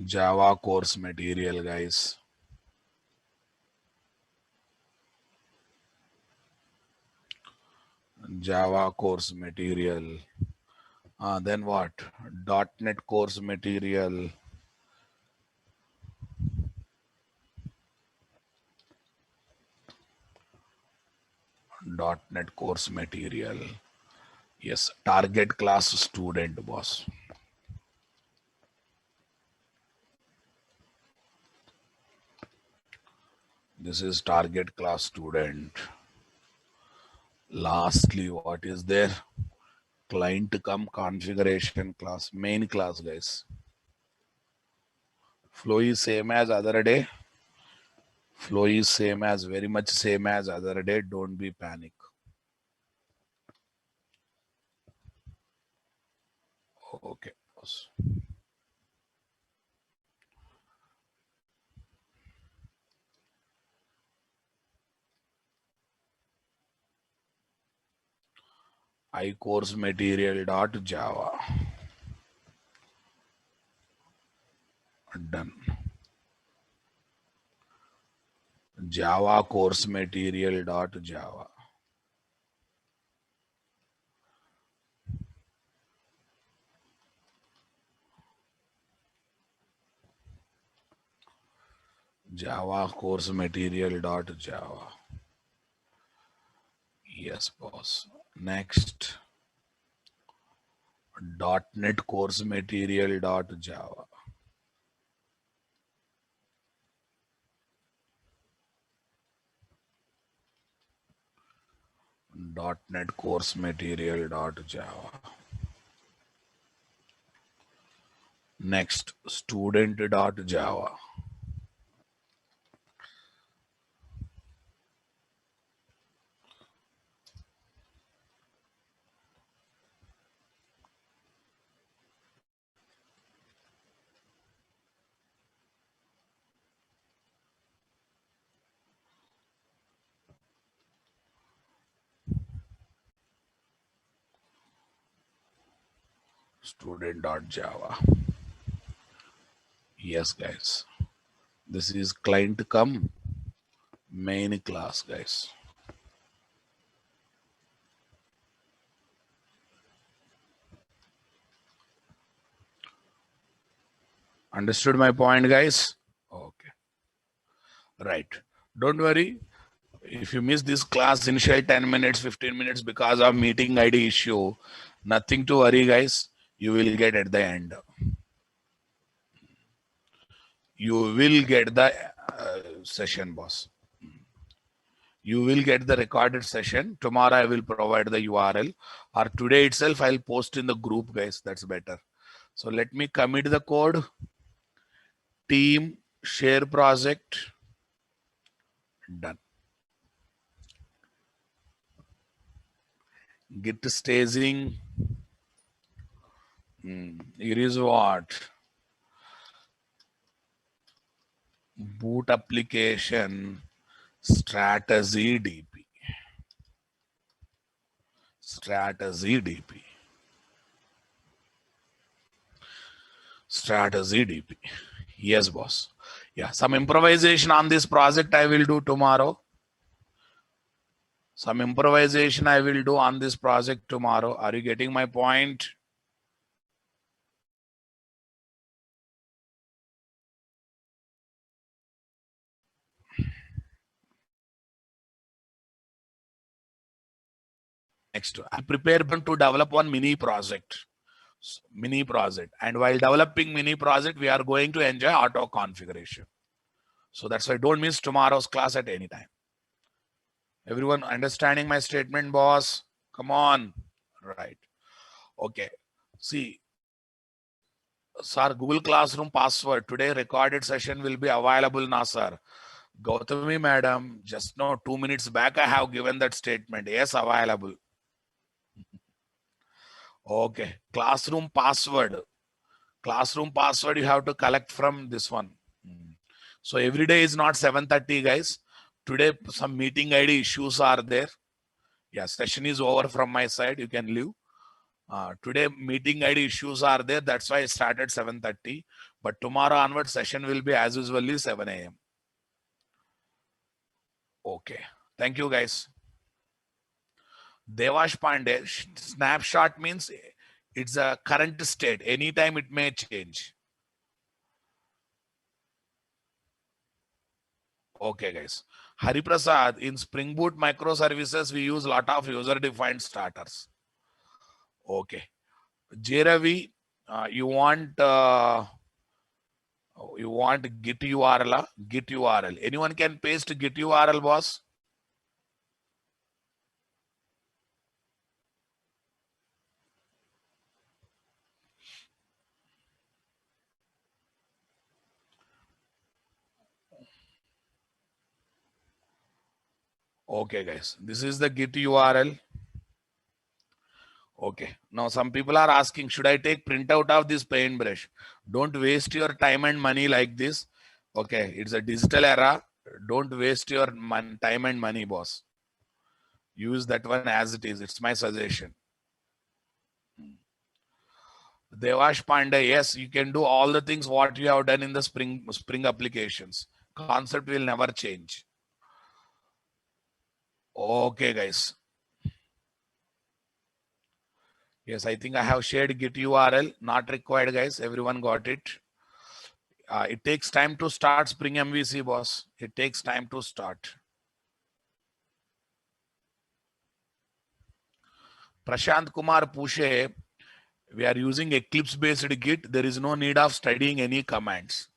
Java course material, guys. Java course material. Then what? .NET course material. .NET course material. Yes, target class student, boss. This is target class student. Lastly, what is there? Client come configuration class, main class, guys. Flow is same as other day. Flow is same as, very much same as other day. Don't be panic. Okay. I course material dot Java. Done. Java course material dot Java. Java course material dot Java. Yes, boss. Next, .NET course material dot Java. .NET course material dot Java. Next, student dot Java. Student dot Java. Yes, guys. This is client come main class, guys. Understood my point, guys? Okay. Right. Don't worry. If you miss this class initial 10 minutes, 15 minutes because of meeting ID issue, nothing to worry, guys. You will get at the end. You will get the session, boss. You will get the recorded session. Tomorrow I will provide the URL, or today itself I'll post in the group, guys. That's better. So let me commit the code. Team share project. Done. Git staging. Here is what? Boot application strategy DP. Strategy DP. Strategy DP. Yes, boss. Yeah, some improvisation on this project I will do tomorrow. Some improvisation I will do on this project tomorrow. Are you getting my point? Next, I prepare to develop one mini project. And while developing mini project, we are going to enjoy auto configuration. So that's why don't miss tomorrow's class at any time. Everyone understanding my statement, boss? Come on. Right. Okay. See, sir, Google Classroom password. Today recorded session will be available now, sir. Gautami madam, just now 2 minutes back, I have given that statement. Yes, available. Okay. Classroom password. Classroom password you have to collect from this one. So every day is not 7:30, guys. Today some meeting ID issues are there. Yeah, session is over from my side. You can leave. Today meeting ID issues are there. That's why I started 7:30. But tomorrow onward session will be as usually 7 a.m. Okay. Thank you, guys. Devash Pandey, snapshot means it's a current state. Anytime it may change. Okay, guys. Hari Prasad, in Spring Boot microservices, we use a lot of user-defined starters. Okay. J Ravi, you want Git URL? Git URL. Anyone can paste Git URL, boss? Okay, guys. This is the Git URL. Okay. Now some people are asking, should I take printout of this paintbrush? Don't waste your time and money like this. Okay. It's a digital era. Don't waste your time and money, boss. Use that one as it is. It's my suggestion. Devash Pandey, yes, you can do all the things what you have done in the spring applications. Concept will never change. Okay, guys. Yes, I think I have shared Git URL. Not required, guys. Everyone got it. It takes time to start Spring MVC, boss. It takes time to start. Prashant Kumar Pushe, we are using Eclipse-based Git. There is no need of studying any commands.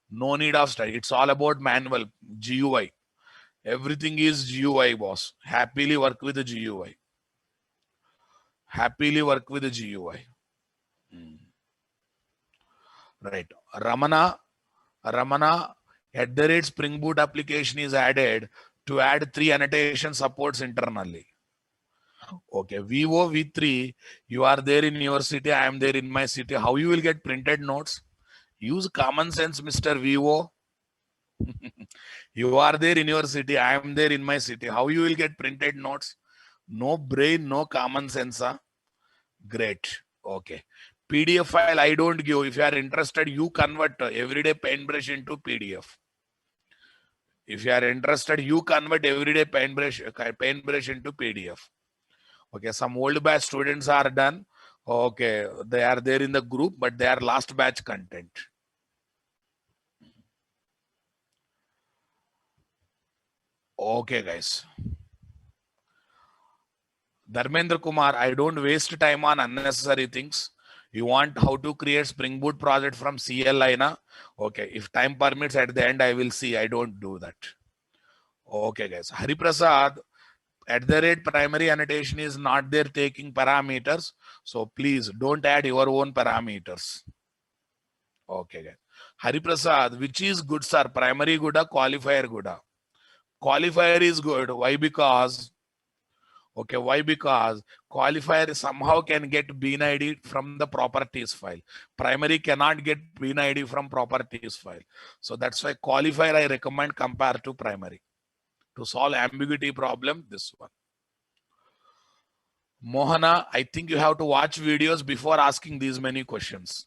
No need of study. It's all about manual, GUI. Everything is GUI, boss. Happily work with the GUI. Happily work with the GUI. Right. Ramana, @ Spring Boot application is added to add 3 annotation supports internally. Okay, Vivo V3, you are there in your city, I am there in my city. How you will get printed notes? Use common sense, Mr. Vivo. You are there in your city, I am there in my city. How you will get printed notes? No brain, no common sense. Huh? Great. Okay. PDF file I don't give. If you are interested, you convert everyday paintbrush into PDF. If you are interested, you convert everyday paintbrush into PDF. Okay, some old batch students are done. Okay, they are there in the group, but they are last batch content. Okay, guys. Dharmendra Kumar, I don't waste time on unnecessary things. You want how to create Spring Boot project from CLI, na? Okay, if time permits at the end, I will see. I don't do that. Okay, guys. Hariprasad, @ primary annotation is not there taking parameters. So please don't add your own parameters. Okay, guys. Hariprasad, which is good, sir? Primary good or qualifier good? Qualifier is good. Why? Because, okay, why? Because qualifier somehow can get bean ID from the properties file. Primary cannot get bean ID from properties file. So that's why qualifier I recommend compare to primary. To solve ambiguity problem, this one. Mohana, I think you have to watch videos before asking these many questions.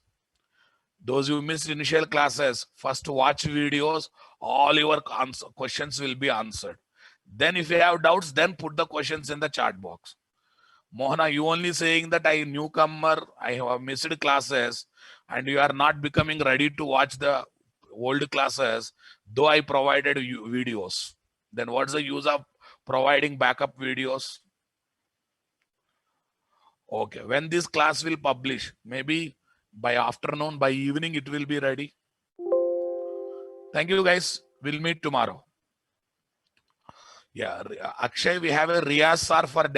Those who missed initial classes, first watch videos, all your questions will be answered. Then if you have doubts, then put the questions in the chat box. Mohana, you only saying that I newcomer, I have missed classes, and you are not becoming ready to watch the old classes, though I provided you videos. Then what's the use of providing backup videos? Okay, when this class will publish, maybe by afternoon, by evening, it will be ready. Thank you, guys. We'll meet tomorrow. Yeah, Akshay, we have a Riyaz sir for